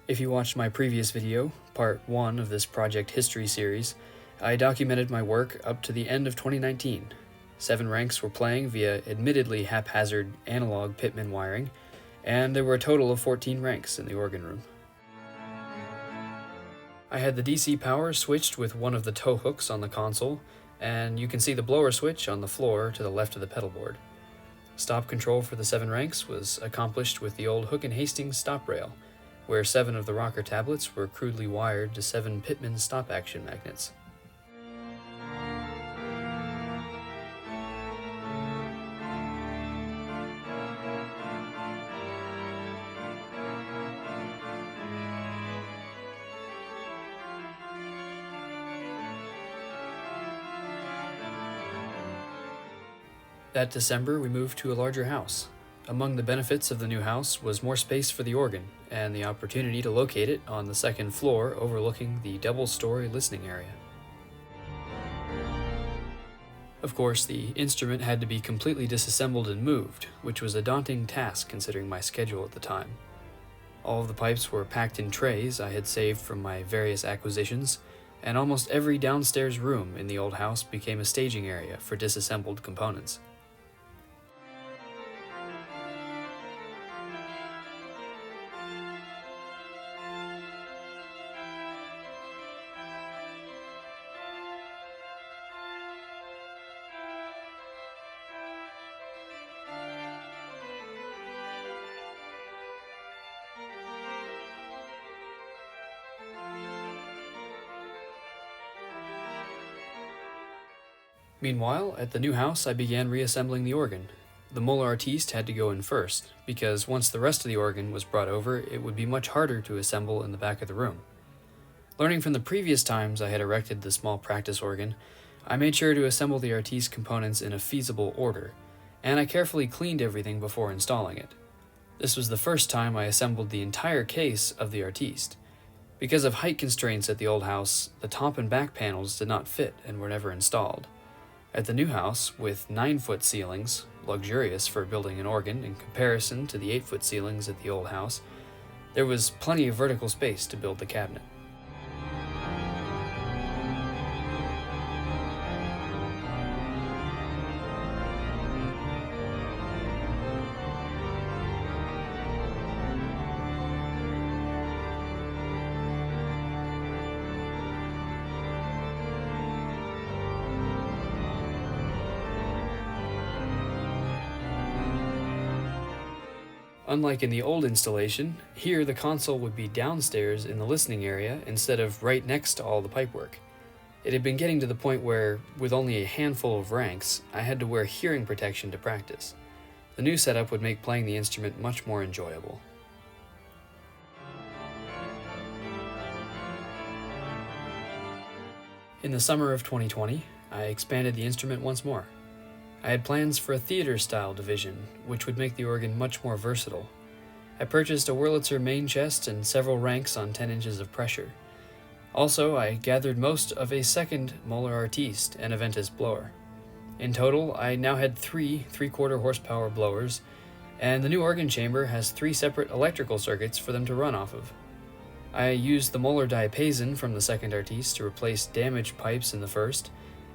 If you watched my previous video, part 1 of this project history series, I documented my work up to the end of 2019. 7 ranks were playing via admittedly haphazard analog Pitman wiring, and there were a total of 14 ranks in the organ room. I had the DC power switched with one of the tow hooks on the console, and you can see the blower switch on the floor to the left of the pedal board. Stop control for the 7 ranks was accomplished with the old Hook and Hastings stop rail, where 7 of the rocker tablets were crudely wired to 7 Pitman stop action magnets. That December, we moved to a larger house. Among the benefits of the new house was more space for the organ, and the opportunity to locate it on the second floor overlooking the double-story listening area. Of course, the instrument had to be completely disassembled and moved, which was a daunting task considering my schedule at the time. All of the pipes were packed in trays I had saved from my various acquisitions, and almost every downstairs room in the old house became a staging area for disassembled components. Meanwhile, at the new house, I began reassembling the organ. The Moeller Artiste had to go in first, because once the rest of the organ was brought over, it would be much harder to assemble in the back of the room. Learning from the previous times I had erected the small practice organ, I made sure to assemble the Artiste components in a feasible order, and I carefully cleaned everything before installing it. This was the first time I assembled the entire case of the Artiste. Because of height constraints at the old house, the top and back panels did not fit and were never installed. At the new house, with 9-foot ceilings, luxurious for building an organ in comparison to the 8-foot ceilings at the old house, there was plenty of vertical space to build the cabinet. Unlike in the old installation, here the console would be downstairs in the listening area instead of right next to all the pipework. It had been getting to the point where, with only a handful of ranks, I had to wear hearing protection to practice. The new setup would make playing the instrument much more enjoyable. In the summer of 2020, I expanded the instrument once more. I had plans for a theater-style division, which would make the organ much more versatile. I purchased a Wurlitzer main chest and several ranks on 10 inches of pressure. Also, I gathered most of a second Moeller Artiste and Aventus blower. In total, I now had 3 3/4 horsepower blowers, and the new organ chamber has 3 separate electrical circuits for them to run off of. I used the Moeller diapason from the second Artiste to replace damaged pipes in the first,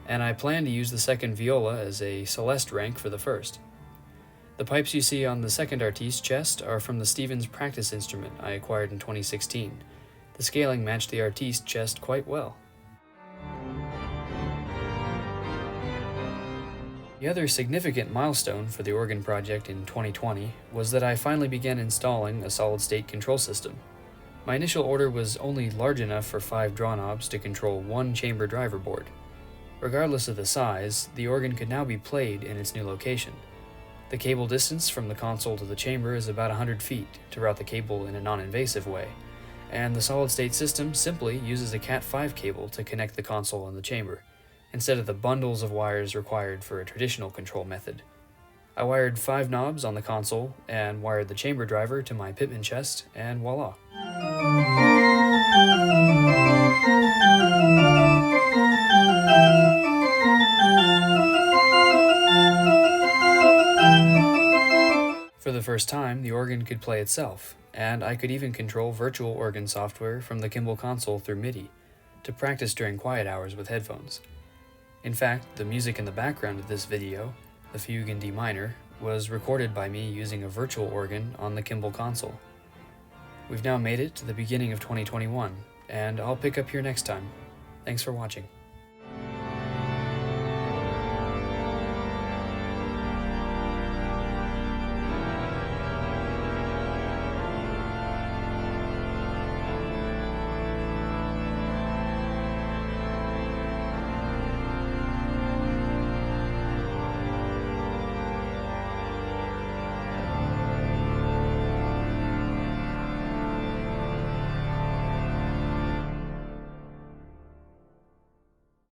and I plan to use the second viola as a Celeste rank for the first. The pipes you see on the second Artiste chest are from the Stevens practice instrument I acquired in 2016. The scaling matched the Artiste chest quite well. The other significant milestone for the organ project in 2020 was that I finally began installing a solid-state control system. My initial order was only large enough for 5 draw knobs to control 1 chamber driver board. Regardless of the size, the organ could now be played in its new location. The cable distance from the console to the chamber is about 100 feet to route the cable in a non-invasive way, and the solid-state system simply uses a Cat5 cable to connect the console and the chamber, instead of the bundles of wires required for a traditional control method. I wired 5 knobs on the console and wired the chamber driver to my Pitman chest, and voila. For the first time, the organ could play itself, and I could even control virtual organ software from the Kimball console through MIDI to practice during quiet hours with headphones. In fact, the music in the background of this video, the fugue in D minor, was recorded by me using a virtual organ on the Kimball console. We've now made it to the beginning of 2021, and I'll pick up here next time. Thanks for watching.